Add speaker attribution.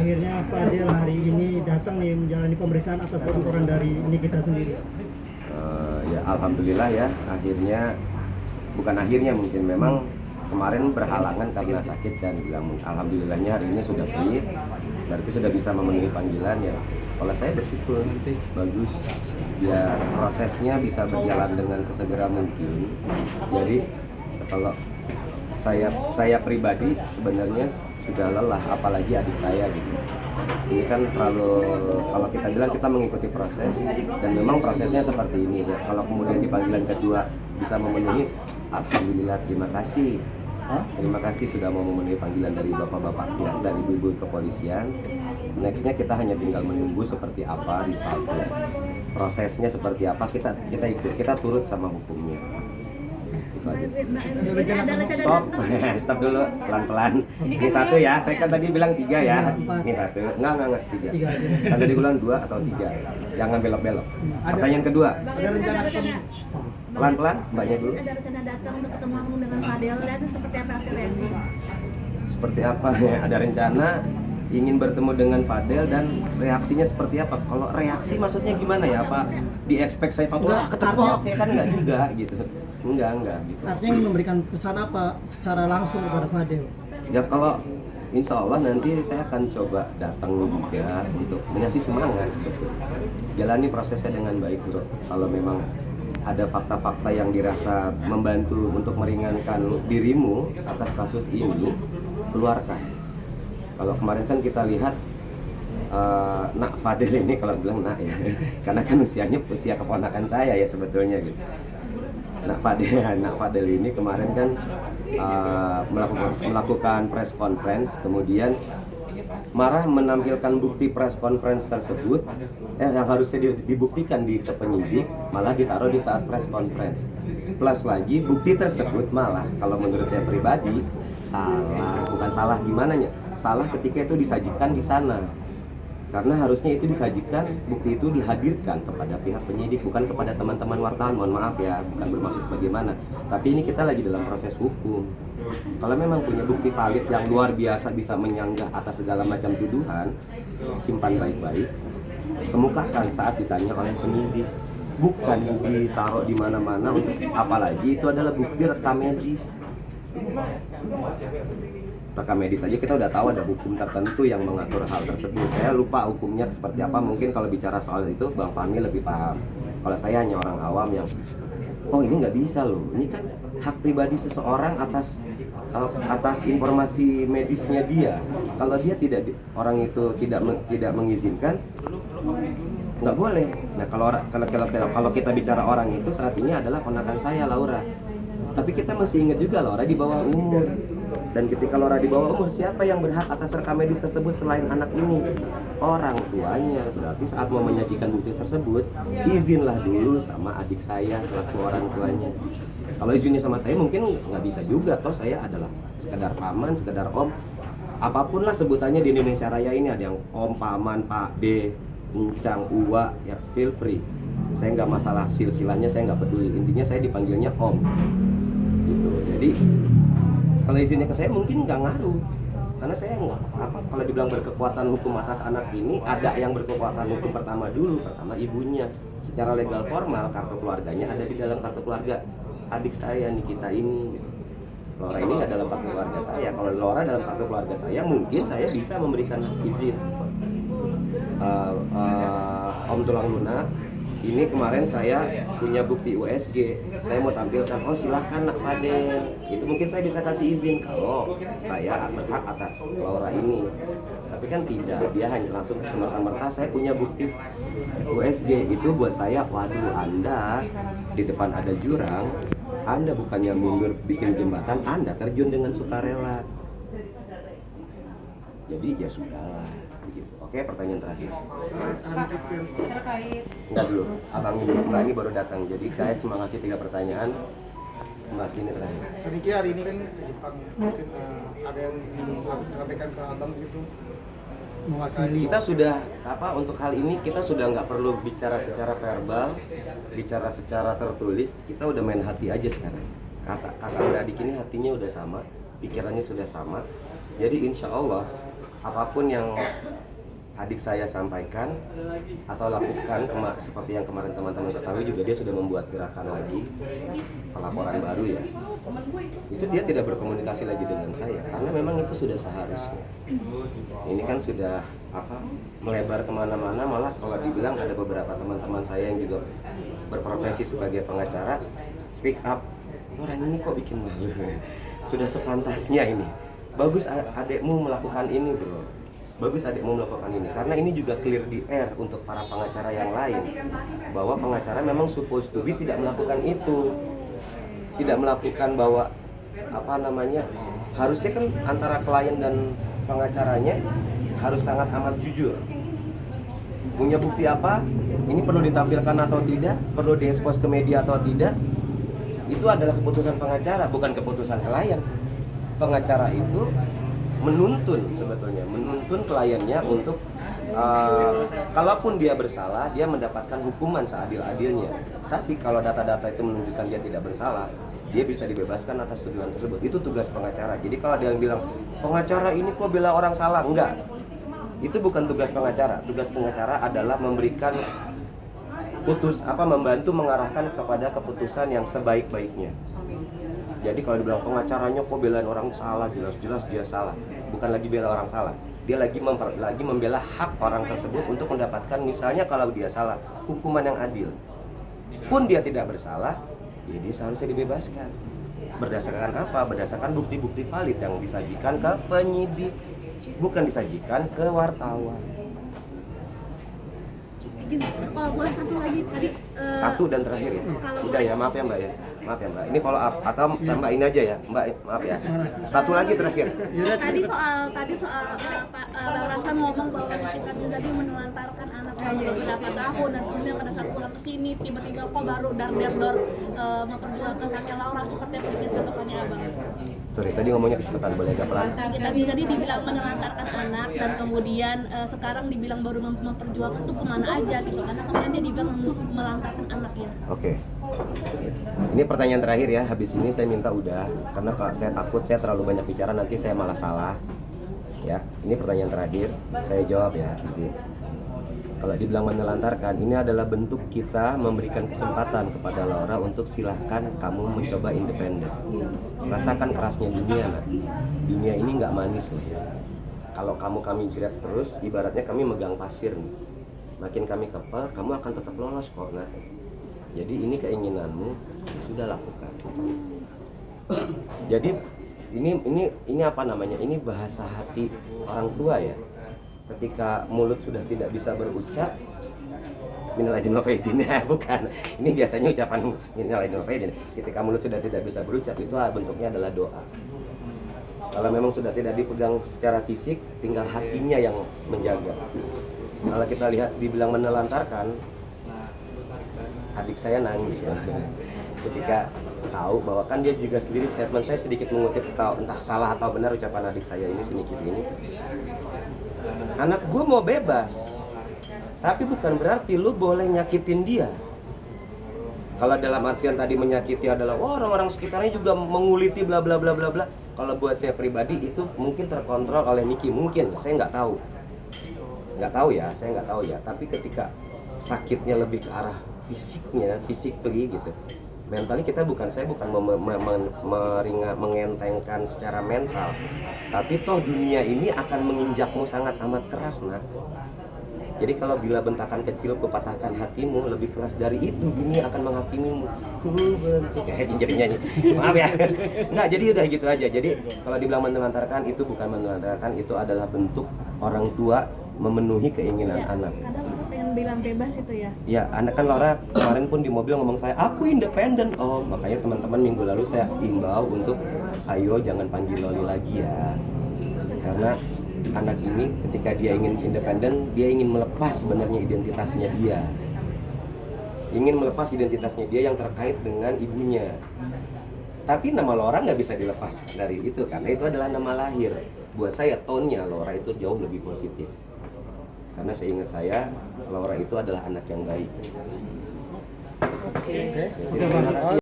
Speaker 1: akhirnya Fadil hari ini datang nih menjalani pemeriksaan atas laporan dari Nikita sendiri.
Speaker 2: Ya alhamdulillah ya, akhirnya bukan akhirnya mungkin memang kemarin berhalangan karena sakit dan bilang alhamdulillahnya hari ini sudah fit, berarti sudah bisa memenuhi panggilan ya. Kalau saya bersyukur bagus, biar prosesnya bisa berjalan dengan sesegera mungkin. Jadi kalau saya pribadi sebenarnya sudah lelah, apalagi adik saya gitu. Ini kan kalau kita bilang kita mengikuti proses dan memang prosesnya seperti ini ya. Kalau kemudian di panggilan kedua bisa memenuhi, alhamdulillah, terima kasih. Terima kasih sudah mau memenuhi panggilan dari bapak-bapak pihak dan ibu-ibu kepolisian. Nextnya kita hanya tinggal menunggu seperti apa resultnya, prosesnya seperti apa, kita ikut, kita turut sama hukumnya. Stop dulu, pelan-pelan. Ini satu ya, saya kan tadi bilang 3 ya. Ini satu, enggak 3. Kan tadi bilang 2 atau 3, jangan belok-belok. Pertanyaan kedua, pelan-pelan, banyak dulu.
Speaker 3: Ada rencana datang untuk ketemu dengan Fadil dan seperti apa reaksi?
Speaker 2: Seperti apa ya, ada rencana ingin bertemu dengan Fadil dan reaksinya seperti apa? Kalau reaksi maksudnya gimana ya? Apa di-expect saya tahu ketepok ya kan enggak juga gitu. Enggak gitu.
Speaker 1: Artinya ingin memberikan pesan apa secara langsung kepada Fadil?
Speaker 2: Ya kalau insya Allah nanti saya akan coba datang juga untuk mengasih semangat sebetulnya. Jalani prosesnya dengan baik bro. Kalau memang ada fakta-fakta yang dirasa membantu untuk meringankan dirimu atas kasus ini, keluarkan. Kalau kemarin kan kita lihat Nak Fadil ini, kalau bilang nak ya, karena kan usianya usia keponakan saya ya sebetulnya gitu. Nak Fadil ini kemarin kan melakukan press conference, kemudian marah menampilkan bukti press conference tersebut yang harusnya dibuktikan di penyidik, malah ditaruh di saat press conference. Plus lagi bukti tersebut malah kalau menurut saya pribadi bukan salah gimana ya, salah ketika itu disajikan di sana. Karena harusnya itu disajikan, bukti itu dihadirkan kepada pihak penyidik, bukan kepada teman-teman wartawan. Mohon maaf ya, bukan bermaksud bagaimana. Tapi ini kita lagi dalam proses hukum. Kalau memang punya bukti valid yang luar biasa bisa menyanggah atas segala macam tuduhan, simpan baik-baik, kemukakan saat ditanya oleh penyidik. Bukan ditaruh di mana-mana, untuk apalagi itu adalah bukti rekam medis. Rekam medis saja kita udah tahu ada hukum tertentu yang mengatur hal tersebut. Saya lupa hukumnya seperti apa, mungkin kalau bicara soal itu Bang Fahmi lebih paham. Kalau saya hanya orang awam yang ini nggak bisa loh, ini kan hak pribadi seseorang atas informasi medisnya dia. Kalau dia orang itu tidak mengizinkan, nggak boleh. Nah kalau kita bicara orang itu saat ini adalah ponakan saya Laura. Tapi kita masih ingat juga Laura di bawah umur. Dan ketika Laura di bawah umur, siapa yang berhak atas rekam medis tersebut selain anak ini? Orang tuanya. Berarti saat mau menyajikan bukti tersebut, izinlah dulu sama adik saya selaku orang tuanya. Kalau izinnya sama saya mungkin nggak bisa juga, toh saya adalah sekedar paman, sekedar om. Apapun lah sebutannya di Indonesia Raya ini, ada yang om, paman, pak de, encang, uwa, ya feel free. Saya nggak masalah silsilahnya, saya nggak peduli. Intinya saya dipanggilnya om. Gitu. Jadi kalau izinnya ke saya mungkin nggak ngaruh, karena saya kalau dibilang berkekuatan hukum atas anak ini, ada yang berkekuatan hukum pertama ibunya. Secara legal formal kartu keluarganya ada di dalam kartu keluarga adik saya Nikita ini. Laura ini nggak dalam kartu keluarga saya. Kalau Laura dalam kartu keluarga saya, mungkin saya bisa memberikan izin. Om tulang lunak, ini kemarin saya punya bukti USG, saya mau tampilkan, silahkan Nak Fadil. Itu mungkin saya bisa kasih izin kalau saya berhak atas Laura ini. Tapi kan tidak, dia hanya langsung semerta-merta saya punya bukti USG. Itu buat saya, waduh, Anda di depan ada jurang, Anda bukannya mundur bikin jembatan, Anda terjun dengan sukarela. Jadi ya sudahlah begitu. Oke, pertanyaan terakhir.
Speaker 3: Terkait
Speaker 2: Enggak dulu, abang ini baru datang. Jadi saya cuma ngasih 3 pertanyaan. Mas ini terakhir.
Speaker 4: Sedikit hari ini kan ke Jepang ya, mungkin ada yang disampaikan ke abang gitu.
Speaker 1: Mewakili.
Speaker 2: Kita sudah untuk hal ini kita sudah nggak perlu bicara secara verbal, bicara secara tertulis. Kita udah main hati aja sekarang. Kakak beradik ini hatinya udah sama, pikirannya sudah sama. Jadi insya Allah apapun yang adik saya sampaikan atau lakukan seperti yang kemarin teman-teman ketahui juga, dia sudah membuat gerakan lagi pelaporan baru ya. Itu dia tidak berkomunikasi lagi dengan saya karena memang itu sudah seharusnya. Ini kan sudah melebar kemana-mana, malah kalau dibilang ada beberapa teman-teman saya yang juga berprofesi sebagai pengacara speak up, orang ini kok bikin malu. Sudah sepantasnya ini. Bagus adekmu melakukan ini bro, bagus adekmu melakukan ini, karena ini juga clear di air untuk para pengacara yang lain bahwa pengacara memang supposed to be tidak melakukan itu, tidak melakukan bahwa harusnya kan antara klien dan pengacaranya harus sangat amat jujur. Punya bukti apa? Ini perlu ditampilkan atau tidak? Perlu diekspos ke media atau tidak? Itu adalah keputusan pengacara, bukan keputusan klien. Pengacara itu menuntun kliennya untuk kalaupun dia bersalah, dia mendapatkan hukuman seadil-adilnya. Tapi kalau data-data itu menunjukkan dia tidak bersalah, dia bisa dibebaskan atas tuduhan tersebut. Itu tugas pengacara. Jadi kalau ada yang bilang pengacara ini kok bela orang salah, enggak. Itu bukan tugas pengacara. Tugas pengacara adalah memberikan membantu mengarahkan kepada keputusan yang sebaik-baiknya. Jadi kalau dibilang pengacaranya kok belain orang salah, jelas-jelas dia salah. Bukan lagi bela orang salah, dia lagi membela hak orang tersebut untuk mendapatkan, misalnya kalau dia salah, hukuman yang adil. Pun dia tidak bersalah, ya dia seharusnya dibebaskan. Berdasarkan apa? Berdasarkan bukti-bukti valid yang disajikan ke penyidik, bukan disajikan ke wartawan.
Speaker 3: Kalau boleh satu lagi tadi
Speaker 2: Satu dan terakhir ya. Udah ya, maaf ya Mbak ya. Maaf ya Mbak. Ini follow up atau sama ini aja ya, Mbak. Maaf ya. Satu lagi terakhir.
Speaker 3: Tadi soal Pak Rasman ngomong bahwa ketika Mizadi menelantarkan anak selama beberapa tahun dan kemudian pada saat pulang ke sini tiba-tiba kok baru dar memperjuangkan kakek Laura seperti yang katakannya Abang.
Speaker 2: Sorry, tadi ngomongnya kecepatan, boleh agak pelan?
Speaker 3: Kita Mizadi dibilang menelantarkan anak dan kemudian sekarang dibilang baru memperjuangkan itu kemana aja gitu, karena kemudian dia dibilang melantarkan anaknya.
Speaker 2: Oke. Ini pertanyaan terakhir ya, habis ini saya minta udah, karena saya takut saya terlalu banyak bicara nanti saya malah salah. Ya, ini pertanyaan terakhir, saya jawab ya di sini. Kalau dibilang menelantarkan, ini adalah bentuk kita memberikan kesempatan kepada Laura untuk silahkan kamu mencoba independen. Rasakan kerasnya dunia, nah. Dunia ini nggak manis loh. Kalau kami grab terus, ibaratnya kami megang pasir nih. Makin kami kepal, kamu akan tetap lolos kok. Nah, jadi ini keinginanmu, sudah lakukan. Jadi ini apa namanya? Ini bahasa hati orang tua ya. Ketika mulut sudah tidak bisa berucap, minal aidin wal faizin, bukan. Ini biasanya ucapan minal aidin wal faizin. Ketika mulut sudah tidak bisa berucap, itu bentuknya adalah doa. Kalau memang sudah tidak dipegang secara fisik, tinggal hatinya yang menjaga. Kalau kita lihat dibilang menelantarkan, adik saya nangis ya. Ketika tahu bahwa kan dia juga sendiri, statement saya sedikit mengutip, entah salah atau benar ucapan adik saya ini sedikit ini. Anak gue mau bebas, tapi bukan berarti lu boleh nyakitin dia. Kalau dalam artian tadi menyakiti adalah orang-orang sekitarnya juga menguliti bla bla bla bla bla. Kalau buat saya pribadi itu mungkin terkontrol oleh Niki, mungkin saya nggak tahu ya, saya nggak tahu ya. Tapi ketika sakitnya lebih ke arah fisiknya, physically gitu, mentally saya bukan mengentengkan secara mental, tapi toh dunia ini akan menginjakmu sangat amat keras nah. Jadi kalau bila bentakan kecil kupatahkan hatimu, lebih keras dari itu dunia akan menghakimimu. Jadi nyanyi. Maaf ya. Nggak, jadi udah gitu aja. Jadi kalau dibilang menelantarkan, itu bukan menelantarkan, itu adalah bentuk orang tua memenuhi keinginan anak.
Speaker 3: Kadang orang pengen bilang bebas itu ya.
Speaker 2: Ya, anak kan Laura kemarin pun di mobil ngomong saya, aku independen. Oh, makanya teman-teman minggu lalu saya imbau untuk ayo jangan panggil Loli lagi ya. Karena anak ini ketika dia ingin independen, dia ingin melepas sebenarnya identitasnya dia. Ingin melepas identitasnya dia yang terkait dengan ibunya. Tapi nama Laura nggak bisa dilepas dari itu karena itu adalah nama lahir. Buat saya tone-nya Laura itu jauh lebih positif. Karena seingat saya, Laura itu adalah anak yang baik.
Speaker 3: Oke.
Speaker 2: Terima kasih.